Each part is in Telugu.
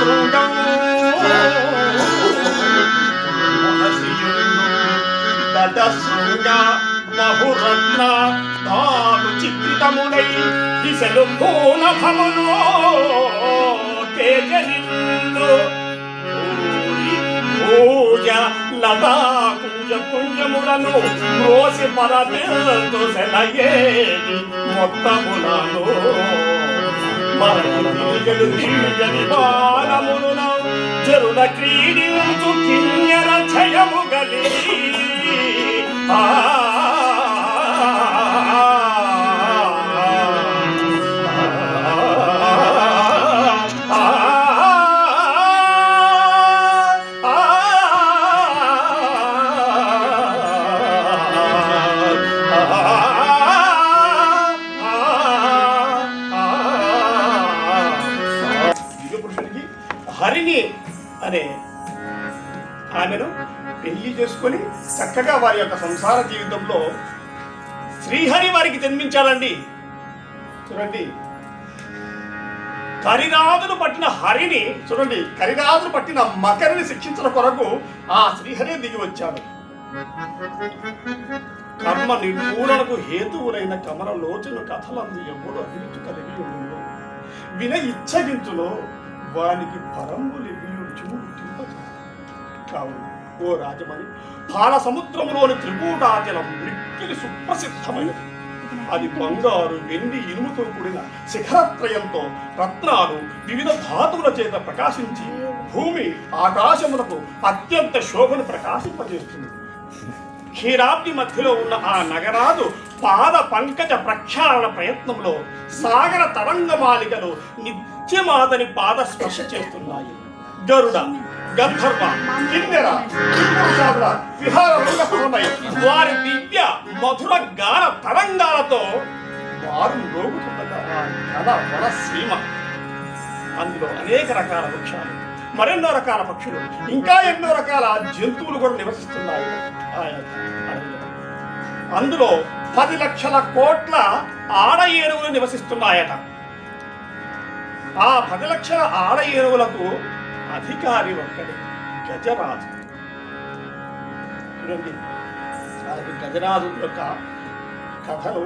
తరంగం దశృంగ బహురత్న తాను చిత్రితములై దిశలు భూనభములో తేజనిల్లు పూజ లతా కుంజ పుంజములను మ్రోసి పరతెల్తు సెలయేటి మొత్తములను మరణిగలు తీయని బాణములను జరుల క్రీడించు కిన్నెర జయము గలి హరిణి అనే ఆమెను పెళ్లి చేసుకొని చక్కగా వారి యొక్క సంసార జీవితంలో శ్రీహరి వారికి జన్మించాలండి. చూడండి, కరిరాజును పట్టిన హరిని చూడండి, కరిరాజును పట్టిన మకరిని శిక్షించడం కొరకు ఆ శ్రీహరి దిగి వచ్చాడు. కర్మ నిర్మూలనకు హేతువులైన కమల లోచన కథలందు ఎప్పుడు అభిరుచి కలిగి ఉందో విన ఇచ్చగించులో వానికి పరంబులి కావున ఓ రాజమణి, పాల సముద్రములోని త్రికూటాచలం మిక్కిలి సుప్రసిద్ధమైనది. అది బంగారు, వెండి, ఇనుముతో కూడిన శిఖరత్రయంతో రత్నాలు వివిధ ధాతువుల చేత ప్రకాశించి భూమి ఆకాశములకు అత్యంత శోభను ప్రకాశింపజేస్తుంది. క్షీరాబ్ది మధ్యలో ఉన్న ఆ నగరాలు పాద పంకజ ప్రక్షాళన ప్రయత్నంలో సాగర తరంగమాలికలు నిత్యమాతని పాద స్పర్శ చేస్తున్నాయి. గరుడ, గంధర్వ, కిన్నెర, విహార రంగపరమై వారి దివ్య మధుర గాన తరంగాలతో వారు రోగుతుండగా కథ వన సీమ. అందులో అనేక రకాల వృక్షాలు, మరెన్నో రకాల పక్షులు, ఇంకా ఎన్నో రకాల జంతువులు కూడా నివసిస్తున్నాయి. అందులో 10 లక్షల కోట్ల ఆడ ఏనుగులు నివసిస్తున్నాయట. ఆ 10 లక్షల ఆడ ఏనుగులకు అధికారి ఒక్కడే, గజరాజు. చూడండి, గజరాజు యొక్క కథలు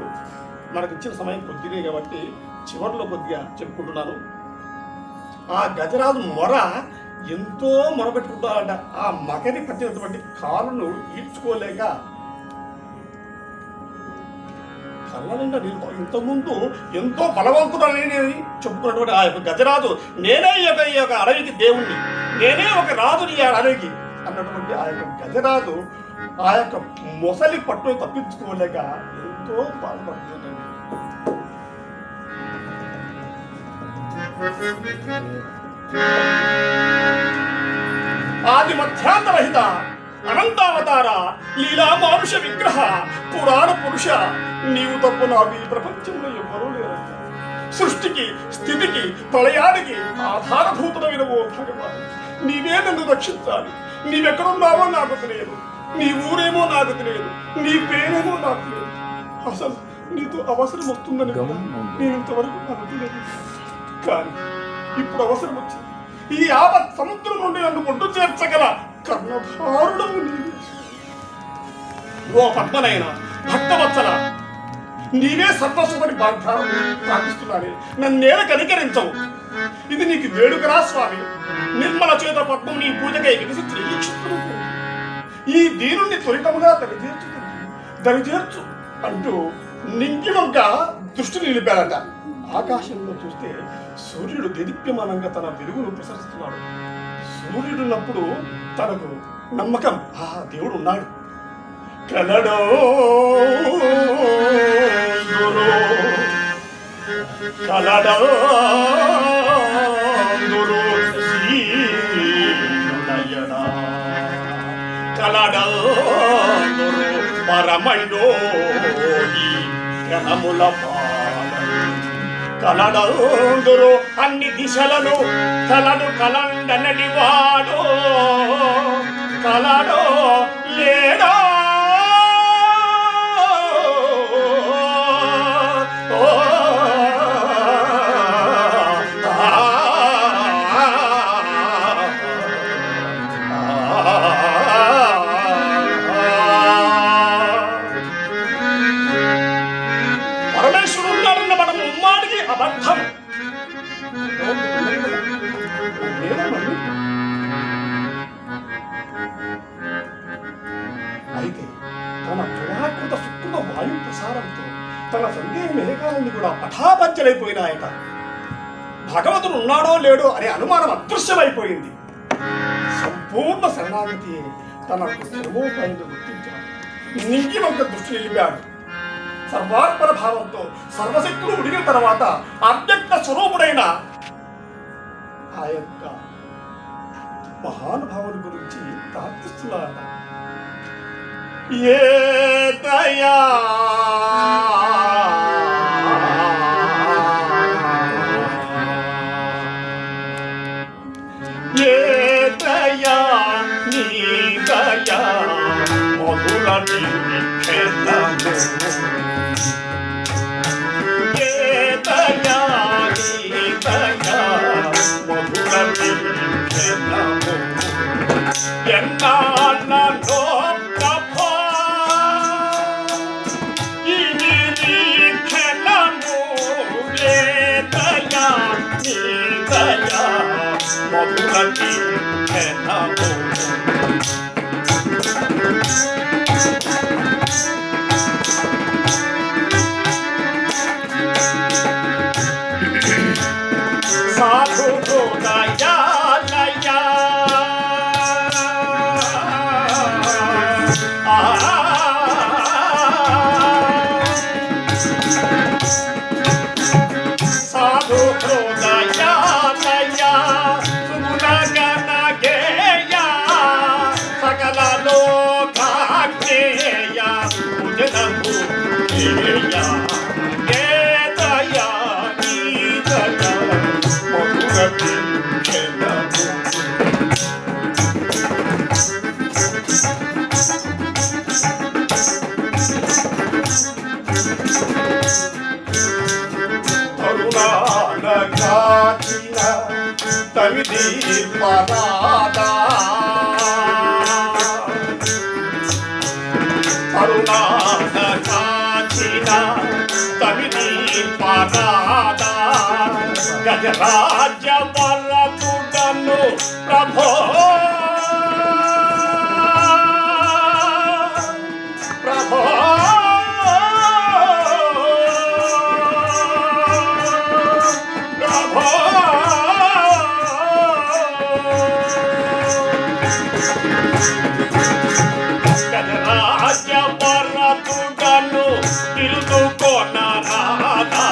మనకు ఇచ్చిన సమయం కొద్దిగా కాబట్టి చివరిలో కొద్దిగా చెప్పుకుంటున్నాను. ఆ గజరాజు మొర ఎంతో మొరపెట్టుకుంటారంట. ఆ మకరి పట్టినటువంటి కాలును ఈడ్చుకోలేక కళ్ళ నిండా నీళ్ళు. ఇంతకుముందు ఎంతో బలవంతుడని చెప్పుకున్నటువంటి ఆ యొక్క గజరాజు, నేనే ఈ యొక్క అడవికి దేవుణ్ణి, నేనే ఒక రాజుని ఈ అడవికి అన్నటువంటి ఆ యొక్క గజరాజు ఆ యొక్క మొసలి పట్టును తప్పించుకోలేక ఎంతో బాధపడుతుంది. ఆది మధ్యాంతరహిత అనంతావతార లీలా మానుష విగ్రహ పురాణ పురుష, నీవు తప్ప నాకు ఈ ప్రపంచంలో ఎవ్వరూ లేరు. సృష్టికి, స్థితికి, ప్రళయానికి ఆధారభూతమైన ఓ భగవాన్, నీవే నన్ను రక్షించాలి. నీవెక్కడున్నావో నాకు తెలియదు, నీ ఊరేమో నాకు తెలియదు, నీ పేరేమో నాకు తెలియదు. అసలు నీతో అవసరం వస్తుందని నేను ఇంతవరకు అనుకోలేదు. కానీ ఇప్పుడు అవసరం వచ్చింది. ఈ యావత్ సముద్రం నుండి నన్ను ఒడ్డు చేర్చగల కర్ణధారుడము నీవే. ఓ పద్మనయన, భక్తవత్సల, నీవే సర్వస్వమని ప్రార్థిస్తున్నానే, నన్నేల కనికరించవు. ఇది నీకు వేడుకరా స్వామి. నిర్మల చేత పద్మం నీ పూజకై వికసించిన ఈ క్షిత్రుడు ఈ దీనుణ్ణి త్వరితముగా దరిచేర్చు అంటూ నింగివంగా దృష్టి నిలిపారట. ఆకాశంలో చూస్తే సూర్యుడు దేదీప్యమానంగా తన వెలుగును ప్రసరిస్తున్నాడు. సూర్యుడున్నప్పుడు తనకు నమ్మకం, ఆ దేవుడు ఉన్నాడు. కలడో కలడో కలడో పరమండోగి కనముల కలడందురు అన్ని దిశలను కలడు కలండనడివాడో కలడో లేడో కళలన్నీ కూడా పటాపంచలైపోయినాయట. భగవంతుడు ఉన్నాడో లేడో అనే అనుమానం అదృశ్యమైపోయింది. సంపూర్ణ శరణాగతి తనకు సర్వోపాయంగా గుర్తించాడు. నింగి వంక దృష్టి నిలిపాడు. సర్వార్పణ భావంతో సర్వశక్తులు ఉడిగిన తర్వాత అవ్యక్త స్వరూపుడైన ఆ యొక్క మహానుభావుని గురించి ప్రార్థిస్తున్నారట. ఏ దయా ఏ దయా నీ దయా మధుర నిఖేతము ఏ దయా నీ దయా మధుర నిఖేతము ఎన్నాళ్ళలో ప్రభా ఇది నిఖేతము ఏ దయా నీ దయా మధుర నిఖేతము సాధు దయా దయా సాధు దయా దయా సుగుణగణ గేయ సకల లోకాజ్ఞేయ భుజనము జేయ ఏ దయా నీ దయా మధుర నిఖేతము అరుణానగాచిన తమిది పరాదా అరుణానగాచిన తమిది పరాదా గజరాజ్య వరపుడను ప్రభో ప్రభో గజరాజ్య వరపుడను పిలుచుకొనరాదా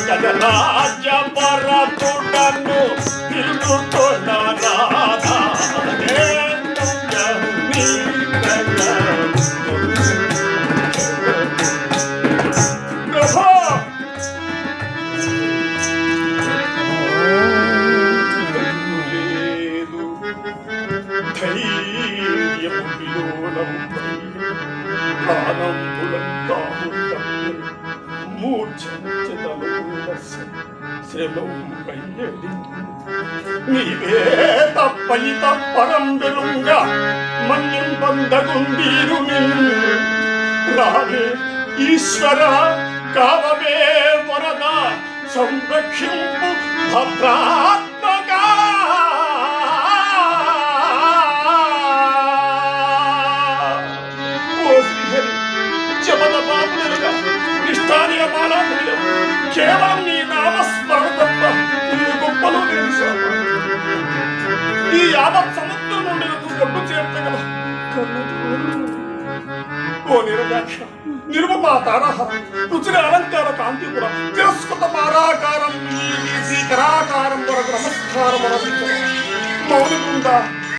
గజరాజ్య వరపుడను పిలుచుకొనరాదా ఏ దయా నీ దయా ప్రభా ధైర్యము విలోలముపై ప్రాణంబులంతాము తప్పెను మూర్ఛించెదనున్న శ్రమంపై నీవే తప్పై తప్పరం వెలుంగా మన్నింపందగుండీరు రావే ఈశ్వర కావవే వరద సంరక్షింపు భద్రాత్మగా కేవలం నీ నామస్మరణ తప్ప గొప్పలు తెలుసా ఈ యావత్ సముద్రం నుండి కొట్టు చేర్చగల ఓ నిరదాక్ష నిరుపమా తారాహర రుచిర అలంకార కాంతిపుర తిరస్కృత మారాకారం కరాకారం వరకు నమస్కారం మౌని బృంద